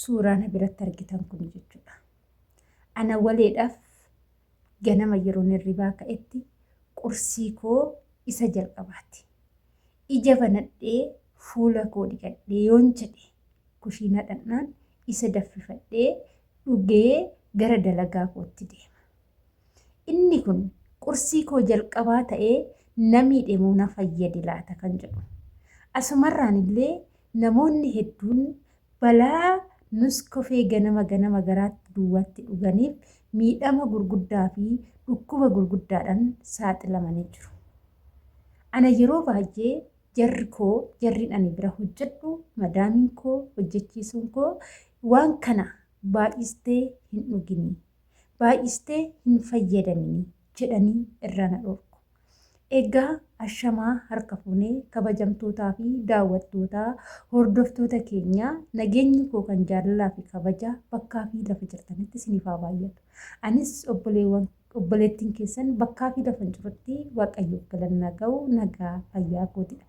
suuraan biratti argitan kun jechuudha. Ana waleedhaaf ganama yeroon hirribaa ka'etti qursii koo isa jalqabaati. Ija banadhee fuula koo dhiqadhee yoon jedhe kushiina dhaqnaan isa daffifadhee dhugee gara dalagaa kootti deema. Inni kun qursii koo jalqabaa ta'ee namiidhe moo na fayyade laata kan jedhu. Asumarraan illee namoonni hedduun balaa nuskofee ganama garaatti duwwaatti dhuganiif miidhama gurguddaa fi dhukkuba gurguddaadhaan saaxilamanii jiru. Ana yeroo baay'ee jarriin ani bira hojjedhu madaamiin koo hojjechiisuun koo waan kana baay'istee hin dhugini, baay'istee hin fayyadamini jedhanii irraa na dhorku. Egaa ashamaa harka fuunee kabajamtootaa fi daawwattootaa hordoftoota keenyaa nageenyi koo kan jaalalaa fi kabajaa bakkaa fi lafa jirtanitti isiniif haa baay'atu. Anis obboleettiin keessan bakkaa fi lafa jirutti waaqayyoof galannaa ga'u nagaa fayyaa kootidha.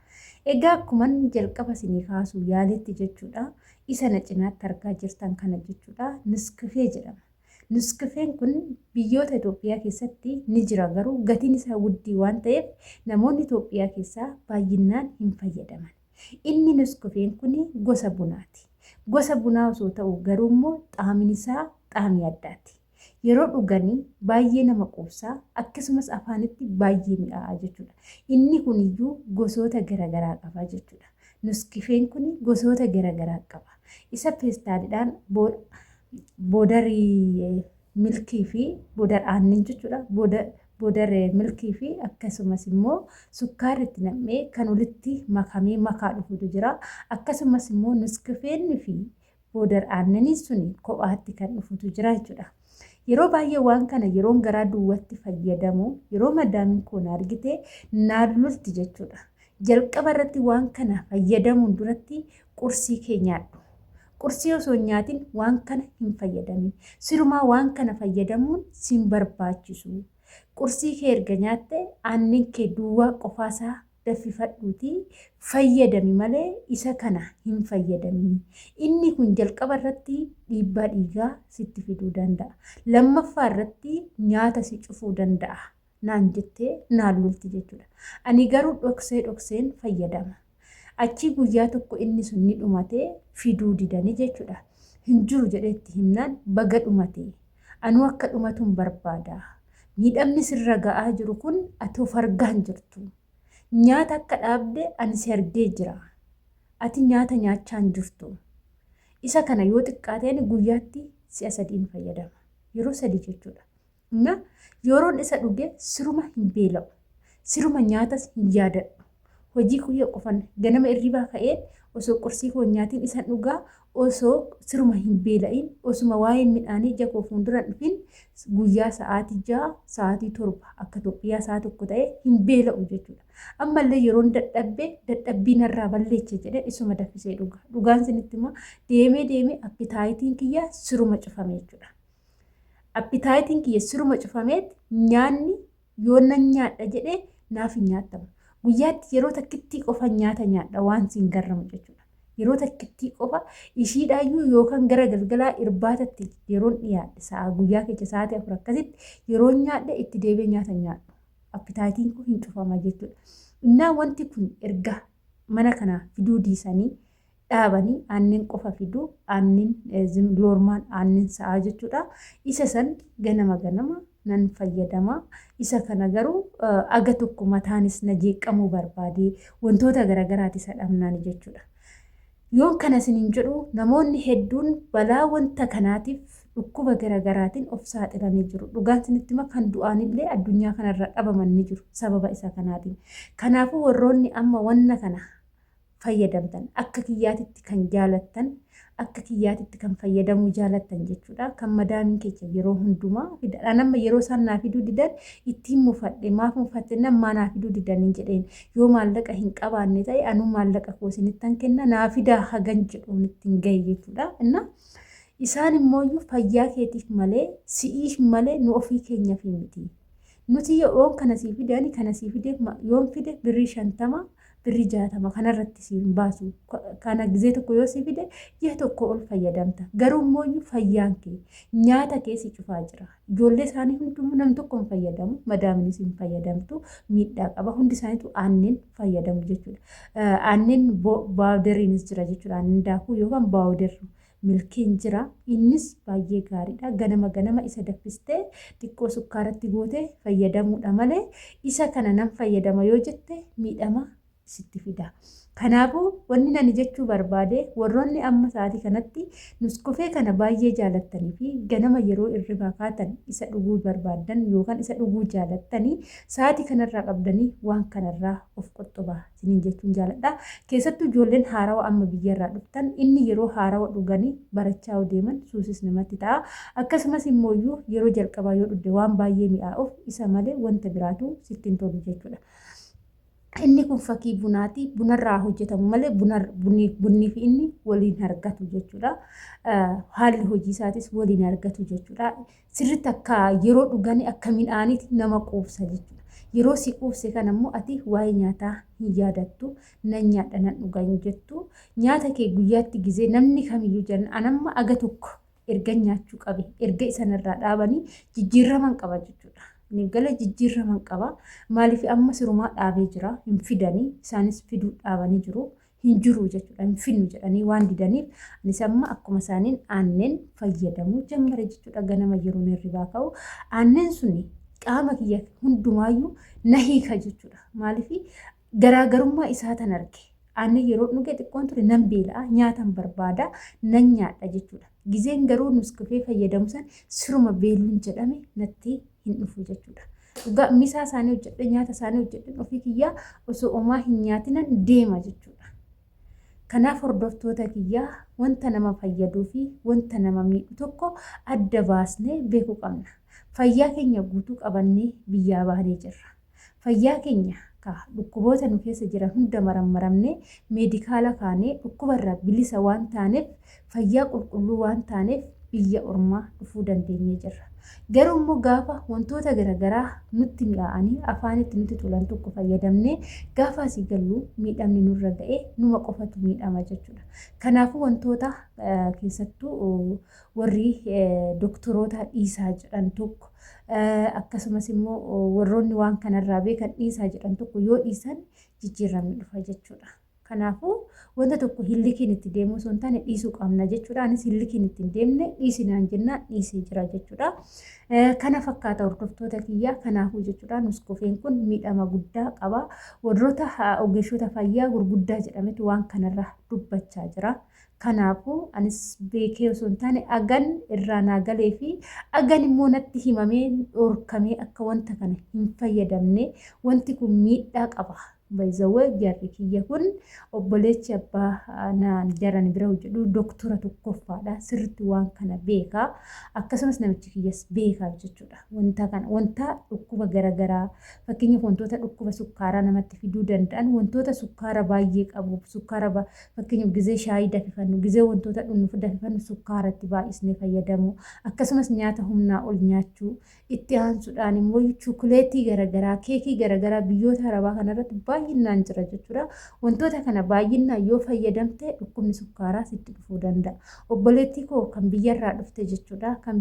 Egaa akkuman jalqaba isinii kaasuu yaaletti jechuudha. Isa na cinaatti argaa jirtan kana jechuudha. Nuskufee jedhama. Nuskufeen kun biyyoota Itoophiyaa keessatti ni jira, garuu gatiin isaa guddii waan ta'eef namoonni Itoophiyaa keessaa baay'inaan hin fayyadaman. Inni nuskufeen kun gosa bunaati. Gosa bunaa osoo ta'u garuu immoo xaamiin isaa xaamii addaati. Yeroo dhuganii baay'ee nama quubsaa, akkasumas afaanitti baay'ee mi'aawa jechuudha. Inni kun iyyuu gosoota garaagaraa qaba jechuudha. Nuskufeen kun gosoota garaagaraa qaba. Isa peestaaliidhaan boodarii milkii fi boodar aannan jechuudha. Boodar milkii fi akkasumas immoo sukkaaritti nam'ee kan walitti makamee makaa dhufutu jira. Akkasumas immoo nuskufeen fi boodar aannanii suni kophaatti kan dhufutu jira jechuudha. Yeroo baay'ee waan kana yeroon garaa duwwaatti fayyadamu yeroo madaamiin koo na argite naan lolti jechuudha. Jalqaba irratti waan kana fayyadamuun duratti qursii kee nyaadhu. Qursii osoo nyaatiin waan kana hin fayyadamin. Sirumaa waan kana fayyadamuun sin barbaachisu. Qursii kee erga nyaatte aannan kee duwwaa qofaasaa daffifadhuuti fayyadami malee isa kana hin fayyadamin. Inni kun jalqaba irratti dhiibbaa dhiigaa sitti fiduu danda'a. Lammaffaa irratti nyaata si cufuu danda'a. Naan jettee naan lolti jechuudha. Ani garuu dhokseen fayyadama. Achi guyyaa tokko inni sun ni dhumatee fiduu didanii jechuudha. Hin jiru jedheetti himnaan baga dhumatee. Anuu akka dhumatuun barbaada. Miidhamni sirra ga'aa jiru kun ati of argaa hin jirtu. Nyaata akka dhaabde ani si argee jira. Ati nyaata nyaachaa hin jirtu. Isa kana yoo xiqqaateen guyyaatti si'a 3 fayyadama. Yeroo 3 jechuudha. Yeroon isa dhuge siruma hin beela'u. Siruma nyaatas hin yaadadhu. Hojii kuyya qofan ganama hirribaa ka'een osoo qursii koo nyaatiin isan dhugaa osoo siruma hin beela'in osuma waa'ee midhaanii ija koo fuuldura dhufin guyyaa sa'aatii 6 sa'aatii 7 akka Itoophiyaa sa'a tokko ta'e hin beela'u jechuudha. Ammallee yeroon dadhabbii narraa balleecha jedhee isuma daffisee dhuga. Dhugaan sinitti immoo deemee appitaayitiin kiyya siruma cufame jechuudha. Appitaayitiin kiyya siruma cufameet nyaanni yoo nan nyaadha jedhee naaf hin nyaatamu. Guyyaatti yeroo takkittii qofa nyaata nyaadha waan siin garramu jechuudha. Yeroo takkittii qofa ishiidhaayyuu yookaan gara galgalaa irbaatatti yeroon dhiyaadhe sa'a guyyaa keessa sa'aatii 4 akkasitti yeroo nyaadhe itti deebi'ee nyaata nyaadhu. Appitaayitiin kun hin cufama jechuudha. Innaa wanti kun erga mana kana fiduu dhiisanii dhaabanii aannan qofa fiduu aannan loormaan aannan sa'aa jechuudha. Isa san ganama nan fayyadama. Isa kana garuu aga tokko mataanis na jeeqamuu barbaade wantoota garaagaraati isa dhabnaan jechuudha. Yoon kana isiniin jedhu namoonni hedduun balaa wanta kanaatiif dhukkuba garaagaraatiin of saaxilanii jiru. Dhugaan isinitti hima kan du'aanillee addunyaa kanarra dhabaman ni jiru sababa isa kanaatiin. Kanaafuu warroonni amma wanna kana fayyadamtan akka kiyyaatitti kan jaalattan akka kiyyaatitti kan fayyadamuu jaalattan jechuudha. Kan madaamiin keessa yeroo hundumaa fidadhaan amma yeroo isaan naa fiduu didan ittiin mufadhe maaf mufatte namaa naa fiduu didanii jedheen yoo maallaqa hin qabaanne ta'e anuu maallaqa koo isinittan kenna naa fidaa hagan jedhuun ittiin gahe jechuudha. Isaan immoo fayyaa keetiif malee si'iif malee nu ofii keenyaaf miti. Nuti yoo kana sii fidani kana sii fide yoon fide birrii 50 birrii 60 kanarratti si hin baasu. Kana gizee tokko yoo si fide ji'a tokko ol fayyadamta. Garuu immoo fayyaan kee nyaata kee si cufaa jira. Ijoollee isaanii hundumtuu namni tokko hin fayyadamu. Madaaminis hin fayyadamtu. Miidhaa qaba. Hundi isaaniitu aannan fayyadamu jechuudha. Aannan baawudariinis jira jechuudha. Aannan daakuu yookaan baawudarri milkiin jira. Innis baay'ee gaariidha. Ganama isa daffistee xiqqoo sukkaaratti gootee fayyadamuudha malee isa kana nan fayyadama yoo jette miidhama sitti fida. Kanaafuu wanni ani jechuu barbaade warroonni amma sa'aatii kanatti nuskofee kana baay'ee jaalattanii fi ganama yeroo irribaa kaatan isa dhuguu barbaadan yookaan isa dhuguu jaalattanii sa'aatii kanarraa qabdanii waan kanarraa of qoxxobaa isiniin jechuun jaaladha. Keessattuu ijoolleen haarawa amma biyyarraa dhuftan inni yeroo haarawa dhuganii barachaa deeman suusis namatti ta'a. Akkasumas immoo yeroo jalqabaa yoo dhugde waan baay'ee mi'aa'uuf isa malee wanta biraatu sitti hin tolu jechuudha. Inni kun fakkii bunaati. Bunarraa hojjetamu malee bunni fi inni waliin argatu jechuudha. Haalli hojii isaatis waliin argatu jechuudha. Sirriitti akka yeroo dhuganii akka midhaaniiti nama quubsa jechuudha. Yeroo si quubse kan ammoo ati waa'ee nyaataa hin yaadattu. Nan nyaadha nan dhuga hin jettu. Nyaata kee guyyaatti gizee namni kamiyyuu jiran anamma aga tokko erga nyaachuu qabe erga isanirraa dhaabanii jijjiiraman qaba jechuudha. Gala jijjiiraman qaba. Maaliif amma sirumaa dhaabee jira hin fidanii isaanis fiduu dhaabanii jiru hin jiru jechuudha. Hin fidnu jedhanii waan didaniif anis amma akkuma isaaniin aannan fayyadamuu jammare jechuudha. Ganama yeroo hirribaa ka'u aannan suni qaama kiyya hundumaayyuu na hiika jechuudha. Maaliif garaagarummaa isaa tan arge. Aannan yeroo dhuge xiqqoon ture nan beela'a nyaatan barbaada nan nyaadha jechuudha. Gizeen garuu nuskofee fayyadamu san siruma beeluun jedhame natti hin dhufu jechuudha. Dhugaa misaa isaanii hojjedhe nyaata isaanii hojjedhe ofii kiyyaa osoo homaa hin nyaatinan deema jechuudha. Kanaaf hordoftoota kiyyaa wanta nama fayyaduu fi wanta nama miidhu tokko adda baasnee beekuu qabna. Fayyaa keenya guutuu qabannee biyyaa baanee jirra. Fayyaa keenya dhukkuboota nu keessa jiran hunda marammaramnee meedikaala kaanee dhukkubarraa bilisa waan taaneef fayyaa qulqulluu waan taaneef biyya ormaa dhufuu dandeenyee jirra. Garuu immoo gaafa wantoota garaagaraa nutti mi'aa'anii afaanitti nutti tolan tokko fayyadamnee gaafa asii gallu miidhamni nurra ga'ee numa qofatu miidhama jechuudha. Kanaafuu wantoota keessattuu warri doktoroota dhiisaa jedhan tokko akkasumas immoo warroonni waan kanarraa beekan dhiisaa jedhan tokko yoo dhiisan jijjiiramni dhufa jechuudha. Kanaafuu wanta tokko hillikiin itti deemuu osoo hin taane dhiisuu qabna jechuudha. Anis hillikiin itti hin deemne dhiisinaan jennaan dhiisee jira jechuudha. Kana fakkaata hordoftoota kiyyaa. Kanaafuu jechuudha nuskofeen kun miidhama guddaa qaba. Warroota ogeessota fayyaa gurguddaa jedhametu waan kanarra dubbachaa jira. Kanaafuu anis beekee osoo hin taane agan irraa naa galee fi agan immoo natti himamee dhorkamee akka wanta kana hin fayyadamne wanti kun miidhaa qaba. Baay'ee jarri kiyya kun obboleechi abbaa naan jaran bira hojjetu doktora tokkoffaadha. Sirriitti waan kana beeka. Akkasumas namichi kiyyas beeka jechuudha. Wanta kana wanta dhukkuba garaagaraa fakkeenyaaf wantoota dhukkuba sukkaaraa namatti fiduu danda'an wantoota sukkaara baay'ee qabu sukkaara fakkeenyaaf gizee shaayii dafifannu gizee wantoota dhunnuuf dafifannu sukkaaratti baay'isnee fayyadamu. Akkasumas nyaata humnaa ol nyaachuu itti aansuudhaan immoo chookoleetii garaagaraa keekii garaagaraa biyyoota arabaa kanarratti baay'inaan jira jechuudha. Wantoota kana baay'inaan yoo fayyadamte dhukkubni sukkaaraa sitti dhufuu danda'a. Obboleettii koo kan biyyarraa dhufte jechuudha. Kan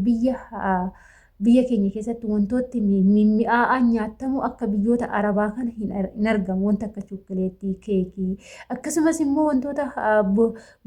biyya keenya keessatti wantooti mi'aa'aan nyaatamu akka biyyoota arabaa kana hin argamu. Wanta akka chookoleetii, keekii akkasumas immoo wantoota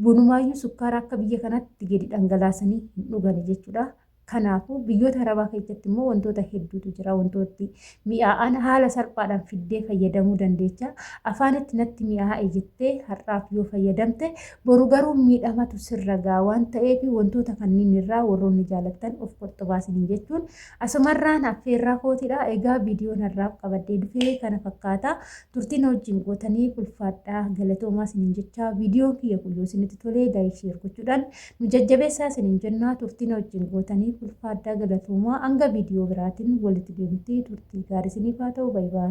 bunumaayyuu sukkaaraa akka biyya kanatti gadi dhangalaasanii hin dhugan jechuudha. Kanaafuu biyyoota arabaa keessatti immoo wantoota hedduutu jira. Wantooti mi'aa'aan haala salphaadhaan fiddee fayyadamuu dandeecha. Afaanitti natti mi'aa'e jettee har'aaf yoo fayyadamte boru garuu miidhamatu sirra ga'a waan ta'eef wantoota kanneen irraa warroonni jaallattan of qoxxobaasanii jechuun asumarraan affeerraa kootiidha. Egaa viidiyoon har'aaf qabadee dhufee kana fakkaata. Turtiin wajjin gootanii ulfaadhaa galatoomaa isiniin jecha viidiyoon kiyya kun yoo isinitti tolee laayik sheer gochuudhaan nu jajjabeessaa isiniin jennaa. Turtiin wajjin gootanii ulfaadhaa galatoomaa hanga viidiyoo biraatiin walitti deemtee turtii gaarii isiniif haa ta'u. Baay'ee.